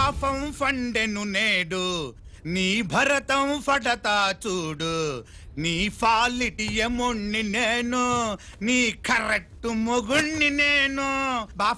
పాపం ఫండెను నేడు నీ భరతం ఫటతా చూడు నీ ఫాలిటి ఎముణ్ణి నేను నీ కరెక్ట్ మొగుణ్ణి నేను బాగా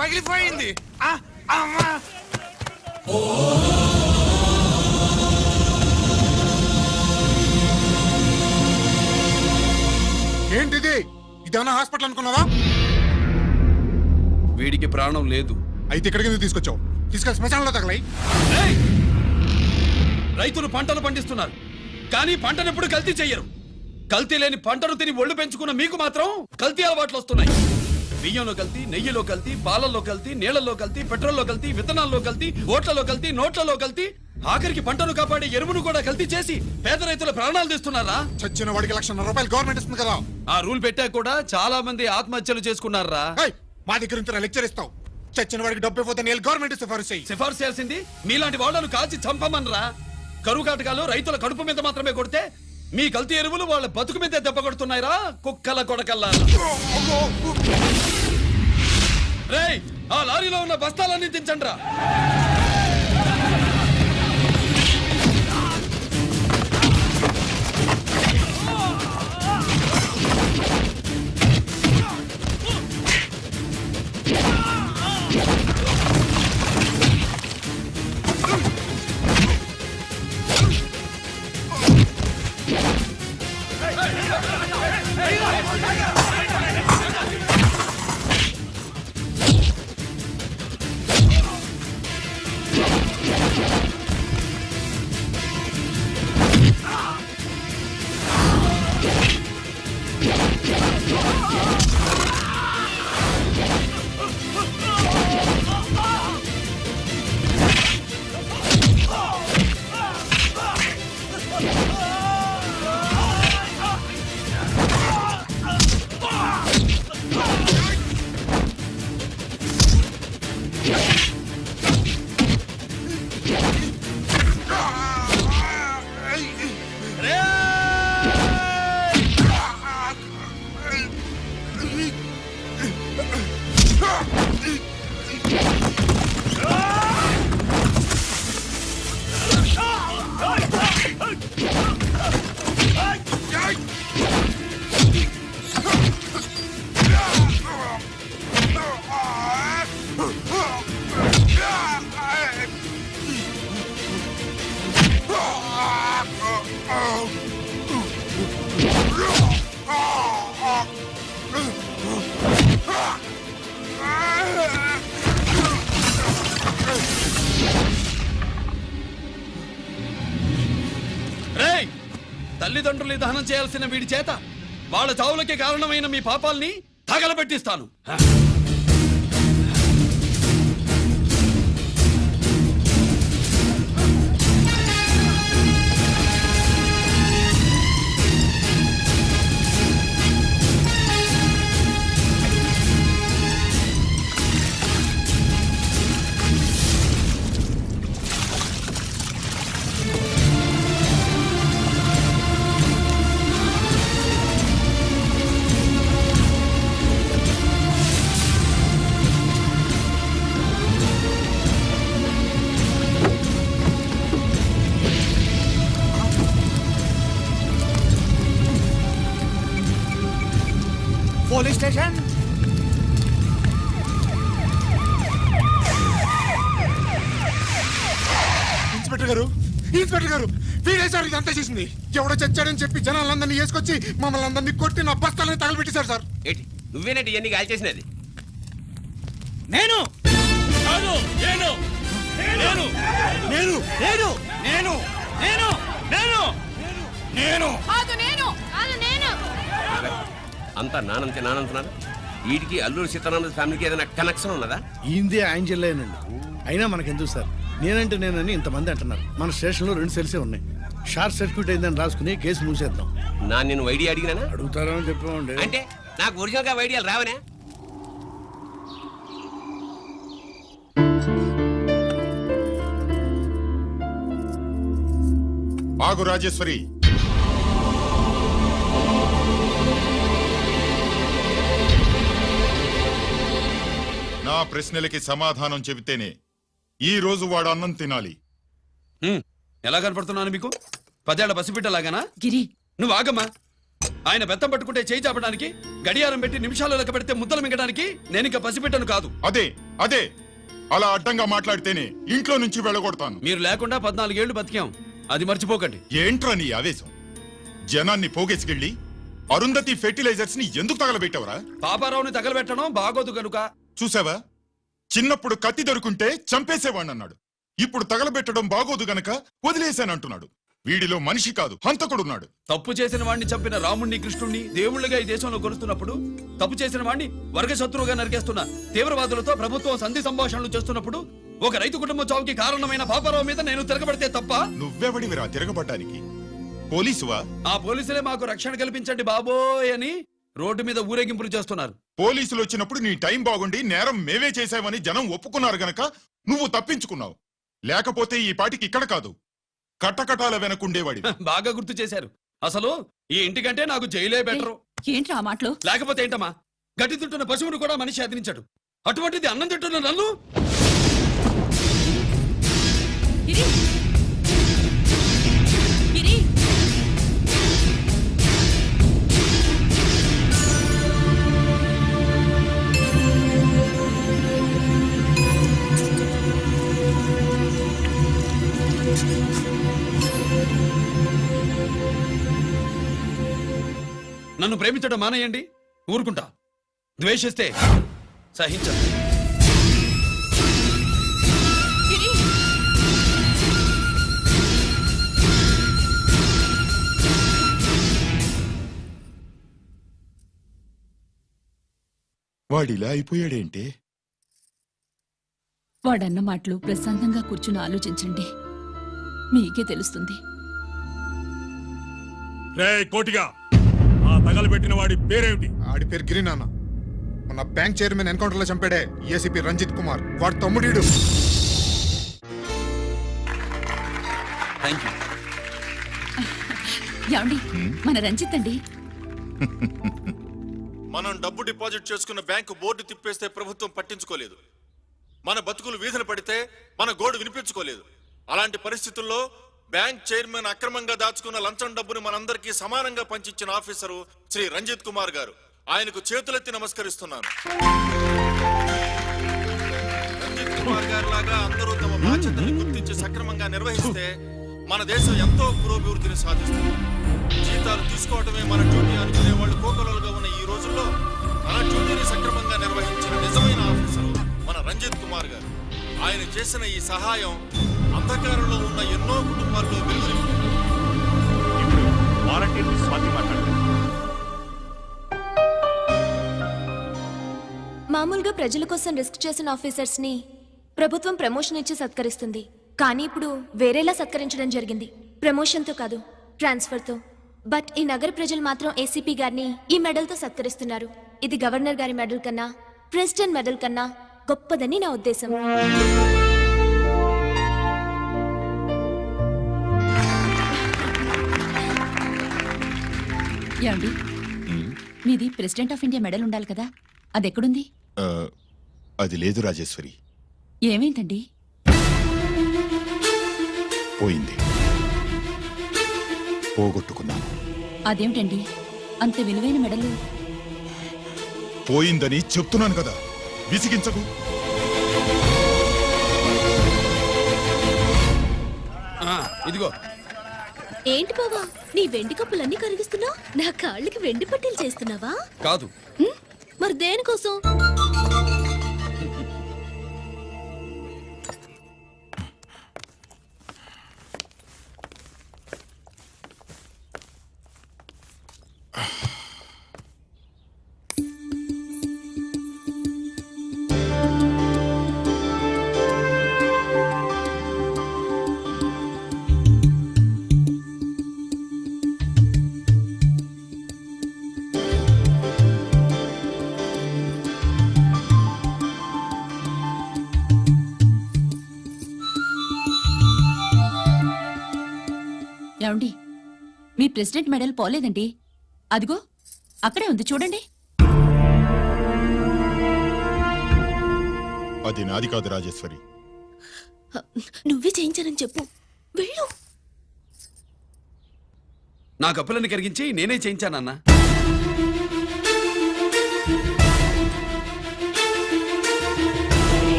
పగిలిపోయింది. ఏంటిది? ఇదేమన్నా హాస్పిటల్ అనుకున్నావా? వీడికి ప్రాణం లేదు. అయితే ఇక్కడికి ఎందుకు తీసుకొచ్చావు? తీసుకెళ్ళి శ్మశానంలో తగలై. రైతులు పంటలు పండిస్తున్నారు, కానీ పంటను ఎప్పుడు కల్తీ చెయ్యరు. కల్తీ లేని పంటను తిని ఒళ్ళు పెంచుకున్న మీకు మాత్రం కల్తీ అలవాట్లు వస్తున్నాయి. బియ్యంలో కల్తీ, నెయ్యిలో కల్తీ, పాలల్లో కల్తీ, నీళ్లలో కల్తీ, పెట్రోల్లో కల్తీ, విత్తనాల్లో కల్తీ, ఓట్లలో కల్తీ, నోట్లలో కల్తీ, ఆఖరికి పంటను కాపాడే ఎరువును కూడా కల్తీ చేసి పేద రైతుల ప్రాణాలు తీస్తున్నారా? చచ్చిన వాడికి ₹1,00,000 గవర్నమెంట్ ఇస్తుంది కదా. ఆ రూల్ పెట్టాక కూడా చాలా మంది ఆత్మహత్యలు చేసుకున్నారా? మా దగ్గర నుంచి లెక్చర్ ఇస్తావు. చచ్చిన వాడికి డబ్బు ఇవ్వతే నేను గవర్నమెంట్ సిఫార్సు చేయాల్సింది మీలాంటి వాళ్ళను కాల్చి చంపమనరా? కరువు కాటకాలు రైతుల కడుపు మీద మాత్రమే కొడితే మీ కల్తీ ఎరువులు వాళ్ళ బతుకు మీద దెబ్బ కొడుతున్నాయిరా కుక్కల కొడకల్లా. రేయ్, ఆ లారీలో ఉన్న బస్తాలన్నీ దించండ్రా. తల్లిదండ్రులు దహనం చేయాల్సిన వీడి చేత వాళ్ళ చావులకి కారణమైన మీ పాపాల్ని తగలబెట్టిస్తాను. Police station. ఇన్స్పెక్టర్ గారు వీడేసారు ఇదంతా చేసింది. ఎవడో చచ్చాడని చెప్పి జనాలందరినీ వేసుకొచ్చి మమ్మల్ని అందరినీ కొట్టి నా బస్తాలని తగలబెట్టేశారు సార్. ఏంటి నువ్వేనండి ఇవన్నీ గాలి చేసినది? నేను అంతా నానంతే నానంటున్నారు. వీడికి అల్లూరు సీతారామరాజు ఫ్యామిలీకి ఏదైనా కనెక్షన్ ఉన్నదా? ఈందే ఆయన జిల్లానండి. అయినా మనకెందుకు సార్, నేనంటే నేనని ఇంతమంది అంటున్నారు. మన స్టేషన్లో 2 సెల్సే ఉన్నాయి. షార్ట్ సర్క్యూట్ అయిందని రాసుకుని కేసు మూసేద్దాం. నేను వైడి అడిగినానా? అడుగుతారో అని చెప్పామండి. అంటే నాకు ఒరిజినల్ గా వైడియాలు రావనే? ఆగు రాజేశ్వరి. నా ప్రశ్నలకి సమాధానం చెబితేనే ఈ రోజు వాడు అన్నం తినాలి. ఎలా కనపడుతున్నాను మీకు? 10 ఏళ్ల పసిబిడ్డలాగానా? గిరి, నువ్వు ఆగమ్మా. ఆయన బెత్తం పట్టుకుంటే చేయి చాపడానికి, గడియారం పెట్టి నిమిషాలు లెక్క పెడితే ముద్దలు మింగడానికి నేను ఇంకా పసిబిడ్డను కాదు. అదే అదే అలా అడ్డంగా మాట్లాడితేనే ఇంట్లో నుంచి వెళ్ళగొడతాను. మీరు లేకుండా 14 ఏళ్లు బతికాం, అది మర్చిపోకండి. ఏంట్రా నీ ఆవేశం? జనాన్ని పోగేసుకెళ్ళి అరుంధతి ఫెర్టిలైజర్స్ ని ఎందుకు తగలబెట్టావరా? పాపారావుని తగలబెట్టడం బాగోదు కనుక. చూసావా, చిన్నప్పుడు కత్తి దొరుకుంటే చంపేసేవాణ్ణన్నాడు. ఇప్పుడు తగలబెట్టడం బాగోదు గనక వదిలేశానంటున్నాడు. వీడిలో మనిషి కాదు, హంతకుడున్నాడు. తప్పు చేసిన వాడిని చంపిన రాముణ్ణి, కృష్ణుణ్ణి దేవుళ్ళుగా ఈ దేశంలో కొలుస్తున్నప్పుడు, తప్పు చేసిన వాడిని వర్గ శత్రువుగా నరికేస్తున్న తీవ్రవాదులతో ప్రభుత్వం సంధి సంభాషణలు చేస్తున్నప్పుడు, ఒక రైతు కుటుంబం చావుకి కారణమైన పాపారావు మీద నేను తిరగబడితే తప్ప? నువ్వెవడివిరా తిరగబడ్డానికి? పోలీసువా? ఆ పోలీసులే మాకు రక్షణ కల్పించండి బాబోయ్ అని రోడ్డు మీద ఊరేగింపులు చేస్తున్నారు. పోలీసులు వచ్చినప్పుడు నీ టైం బాగుండి నేరం మేవే చేశావని జనం ఒప్పుకున్నారు గనక నువ్వు తప్పించుకున్నావు. లేకపోతే ఈ పాటికి ఇక్కడ కాదు, కట్టకటాల వెనకుండేవాడి. బాగా గుర్తు చేశారు. అసలు ఈ ఇంటికంటే నాకు జైలే బెటరు. ఏంట్రా ఆ మాటలు? లేకపోతే ఏంటమ్మా, గడ్డి తింటున్న పశువును కూడా మనిషి అదిరించాడు. అటువంటిది అన్నం తింటున్న నన్ను? గిరి! గిరి! నన్ను ప్రేమించడం మానేయండి, ఊరుకుంటా. ద్వేషిస్తే సహించదు. గిరి! వాడిలా అయిపోయాడేంటే? వాడన్న మాటలు ప్రశాంతంగా కూర్చుని ఆలోచించండి, మీకే తెలుస్తుంది. రే కోటిగా, ఆ తగలబెట్టిన వాడి పేరేమిటి? ఆడి పేరు గిరి నాన్న. మన బ్యాంక్ చైర్మన్ ఎన్కౌంటర్ లో చంపాడే ఏసీపీ రంజిత్ కుమార్, వాడు తమ్ముడీడు. Thank you. ఏమండి, మన రంజిత్ అండి. మనం డబ్బు డిపాజిట్ చేసుకున్న బ్యాంకు బోర్డు తిప్పేస్తే ప్రభుత్వం పట్టించుకోలేదు. మన బతుకులు వీధులు పడితే మన గోడు వినిపించుకోలేదు. అలాంటి పరిస్థితుల్లో బ్యాంక్ చైర్మన్ అక్రమంగా దాచుకున్న లంచం డబ్బును మనందరికీ సమానంగా పంచిచ్చిన ఆఫీసరు శ్రీ రంజిత్ కుమార్ గారు. ఆయనకు చేతులెత్తి నమస్కరిస్తున్నాను. రంజిత్ కుమార్ గారి లాగా అందరూ తమ బాధ్యతల్ని గుర్తించి సక్రమంగా నిర్వహిస్తే మన దేశం ఎంతో పురోభివృద్ధిని సాధిస్తుంది. జీతాలు తీసుకోవటమే మన డ్యూటీ అనుకునే వాళ్ళు కోకొలలుగా ఉన్న ఈ రోజుల్లో మన డ్యూటీని సక్రమంగా నిర్వహించిన నిజమైన ఆఫీసరు మన రంజిత్ కుమార్ గారు. ఆయన చేసిన ఈ సహాయం అంధకారంలో ఉన్న ఎన్నో కుటుంబాల్లో వెలుగు నింపింది. ఇప్పుడు వాలంటీర్ స్వాతి మాట్లాడారు. మామూలుగా ప్రజల కోసం రిస్క్ చేసిన ఆఫీసర్స్ ని ప్రభుత్వం ప్రమోషన్ ఇచ్చి సత్కరిస్తుంది. కానీ ఇప్పుడు వేరేలా సత్కరించడం జరిగింది. ప్రమోషన్తో కాదు, ట్రాన్స్ఫర్తో. బట్ ఈ నగర ప్రజలు మాత్రం ఏసీపీ గారిని ఈ మెడల్తో సత్కరిస్తున్నారు. ఇది గవర్నర్ గారి మెడల్ కన్నా, ప్రెసిడెంట్ మెడల్ కన్నా గొప్పదని నా ఉద్దేశం. ఏమండి, మీది ప్రెసిడెంట్ ఆఫ్ ఇండియా మెడల్ ఉండాలి కదా, అది ఎక్కడుంది? అది లేదు రాజేశ్వరి, ఏమైందండి? పోయింది, పోగొట్టుకున్నాను. అదేమిటండి అంత విలువైన మెడలు? పోయిందని చెప్తున్నాను కదా, విసిగించకు. ఇదిగో. ఏంటి బావా, నీ వెండి కప్పులన్నీ కరిగిస్తున్నావు? నా కాళ్ళకి వెండి పట్టీలు చేస్తున్నావా? కాదు. మరి దేనికోసం? ఏమండి మీ ప్రెసిడెంట్ మెడల్ పోలేదండి, అదిగో అక్కడే ఉంది చూడండి. అది నాది కాదు రాజేశ్వరి. నువ్వే చేయించానని చెప్పు. వెళ్ళు. నా కప్పులను కరిగించి నేనే చేయించానన్నా.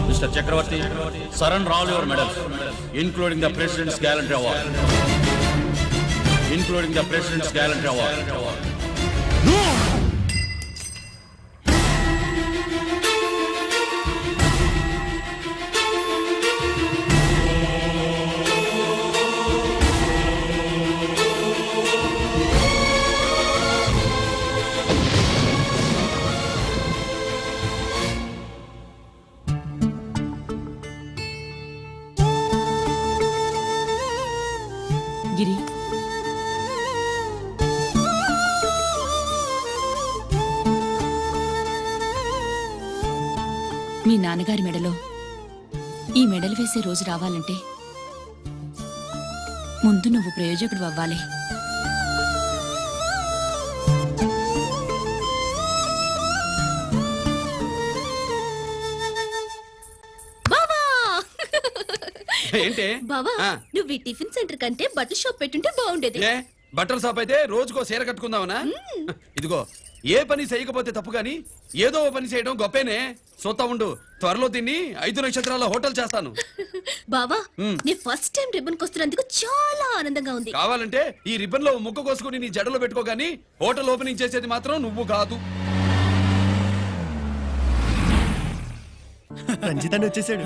Mr. Chakravarti, surrender all your medals, including the President's Gallantry Award. Including the President's Gallantry Award. గిరి, మీ నాన్నగారి మెడలో ఈ మెడలు వేసే రోజు రావాలంటే ముందు నువ్వు ప్రయోజకుడు అవ్వాలి. బావా ఏంటి బావా, ఆ, నువ్వు ఈ టిఫిన్ సెంటర్ కంటే బట్టల షాప్ పెట్టుంటే బాగుండేది. ఏ బట్టల షాప్ అయితే రోజుకో చీర కట్టుకుందామనా? ఇదిగో ఏ పని చేయకపోతే తప్పు గాని ఏదో ఓ పని చేయడం గొప్పేనే. సొత్తా ఉండు, త్వరలో దీన్ని 5 నక్షత్రాల హోటల్ చేస్తాను. బావా, నీ ఫస్ట్ టైం రిబ్బన్ కొస్తున్నందుకు చాలా ఆనందంగా ఉంది. కావాలంటే ఈ రిబ్బన్ లో ముక్క కోసుకుని నీ జడలో పెట్టుకోగాని హోటల్ ఓపెనింగ్ చేసేది మాత్రం నువ్వు కాదు. రంజితాన్ని వచ్చేసాడు.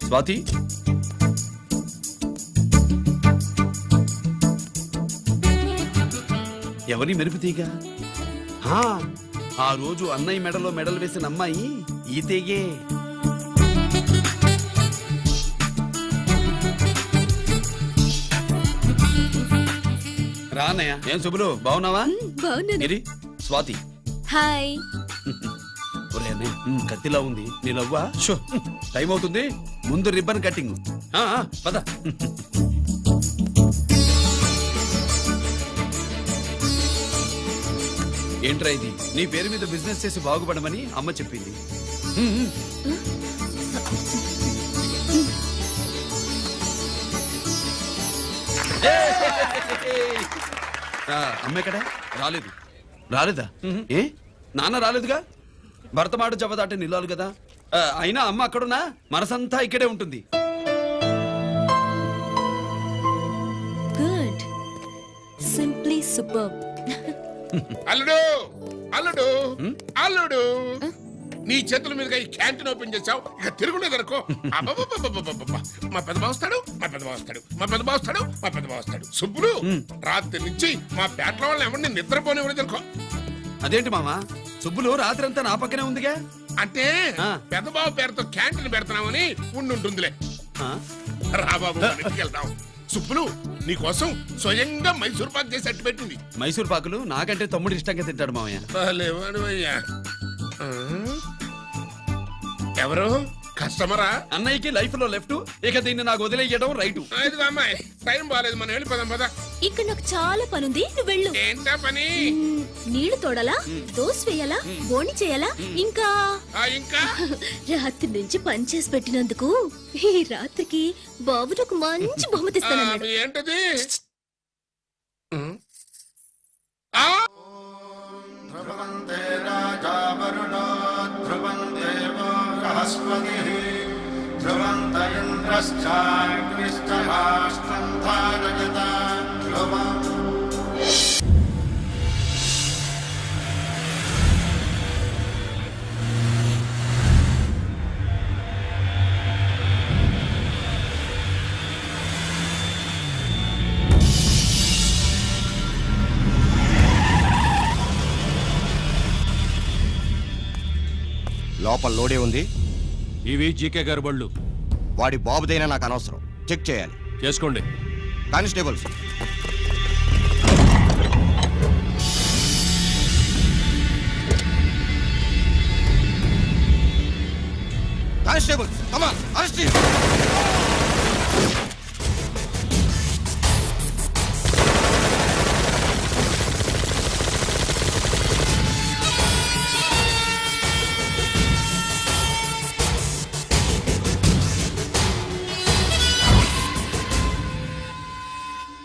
స్వాతి, ఎవరి మెరుపు తీగ? ఆ రోజు అన్నయ్య మెడలో మెడలు వేసిన అమ్మాయి ఈ తీగే. రా అన్నయ్య. ఏం శుభులు, బాగున్నావా? బాగున్నాను. గిరి, స్వాతి. హాయ్. ఒరే అన్నయ్య, కత్తిలా ఉంది నీ నవ్వా? షో, టైం అవుతుంది, ముందు రిబ్బన్ కట్టింగ్. పద. ఏంట్రా ఇది? నీ పేరు మీద బిజినెస్ చేసి బాగుపడమని అమ్మ చెప్పింది. అమ్మ ఎక్కడ? రాలేదు. రాలేదా? ఏ నాన్న రాలేదుగా? భర్త మాట జబదాటే నిల్లాలి కదా. అయినా అమ్మ అక్కడున్నా మనసంతా ఇక్కడే ఉంటుంది. Good, simply super. అల్లుడు అల్లుడు అల్లుడు, నీ చేతుల మీదుగా ఈ క్యాంటీన్ ఓపెన్ చేసావు, ఇక తిరుగులేదనుకో. మా పెద్ద బావస్తాడు, మా పెద్ద బావస్తాడు, మా పెద్ద బావస్తాడు, మా పెద్ద బావస్తాడు. సుబ్బులు, రాత్రి నుంచి మా పేటల వాళ్ళని ఎవరిని నిద్రపోనివ్వలేదు అనుకో. అదేంటి మామా, సుబ్బులు రాత్రి అంతా నా పక్కనే ఉందిగా. అంటే పెద్ద బావ పేరుతో క్యాంటీన్ పెడుతున్నామని ఉండుంటుందిలే. రా బాబు, మన ఇంటికి వెళ్దాం. సుబ్బులు, నీకోసం స్వయంగా మైసూర్ పాక్ చేసి అట్టు పెట్టింది. మైసూర్ పాకులు నాకంటే తమ్ముడు ఇష్టంగా తింటాడు మామయ్య. ఎవరు కస్టమరా? అన్నయ్యకి లైఫ్ లో లెఫ్ట్, ఇక దీన్ని నాకు వదిలేయడం రైట్. అమ్మాయి, టైం బాగాలేదు, మనం వెళ్ళిపోదాం పద. ఇక్కడ నాకు చాలా పనుంది, నువ్వు వెళ్ళు. ఏంటా పని? నీళ్లు తోడాలా, దోశ వేయాలా, బోణి చేయాలా, ఇంకా ఇంకా రాత్రి నుంచి పని చేసి పెట్టినందుకు ఈ రాత్రికి బాబు నాకు మంచి బహుమతి ఇస్తానన్నాడు. ఏంటది? లోపల లోడే ఉంది, ఇవి జీకే గారి బళ్ళు వాడి బాబుదైనా నాకు అనవసరం. చెక్ చేయాలి. చేసుకోండి. కానిస్టేబుల్స్, కానిస్టేబుల్స్, కమాన్, అరెస్ట్